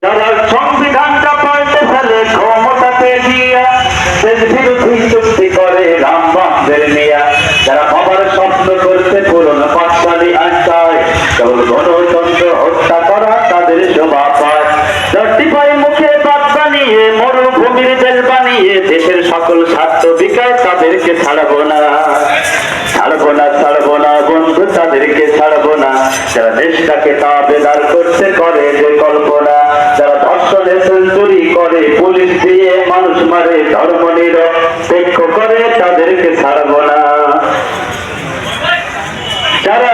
যারা সংবিধানটা পাল্টে ফেলে ক্ষমতাকে দিয়া, দেশ বিরোধী চুক্তি করে রাম বামদের নিয়া, যারা বাবার স্বপ্ন করতে পুরনো পাঠশালী আনসায়, কেবল গণতন্ত্র হত্যা করা তাদের শোভা পায়। পায় মুখে বাদ বানিয়ে মরুভূমির দেশ বানিয়ে দেশের সকল স্বার্থ বিকায়, তাদেরকে ছাড়বো না, ছাড়বো না, ছাড়বো না বন্ধু, তাদেরকে ছাড়বো না। যারা দেশটাকে তাবেদার করতে করে যে কল্পনা, যারা ধর্ষণে সেঞ্চুরি করে, পুলিশ দিয়ে মানুষ মারে, ধর্ম নিরপেক্ষ করে, তাদেরকে ছাড়বো না। যারা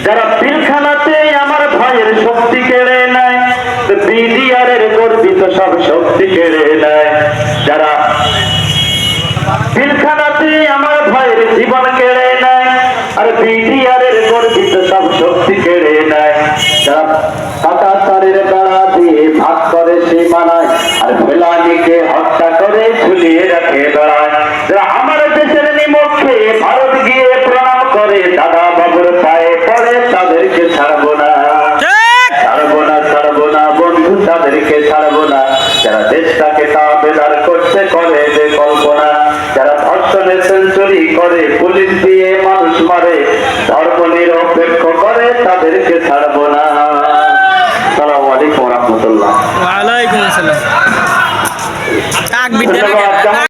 যারা পিলখানাতে আমার ভাইয়ের শক্তি কেড়ে নেয়, বিডিআরের গর্বিত সব শক্তি কেড়ে নেয়, যারা পিলখানাতে আমার ভাইয়ের জীবন কেড়ে নেয়, আর বিডিআরের গর্বিত সব শক্তি কেড়ে নেয়, যারা কাটা তারের বেড়া দিয়ে ভাগ করে সীমানায়, আর ফেলানিকে হত্যা করে ঝুলিয়ে রাখে বেড়ায়, যারা আমার দেশের নিমুখে ভারত গিয়ে প্রণাম করে, দাদা বাবুর পায়ে পড়ে, তাদেরকে ছাড়বো না, ছাড়বো না, ছাড়বো না বন্ধু, তাদেরকে ছাড়বো না। যারা দেশটাকে তাবেদার করতে করে যে কল্পনা, যারা ধর্ষণে সেঞ্চুরি করে, পুলিশ দিয়ে মানুষ মারে, ধর্ম নিরপেক্ষ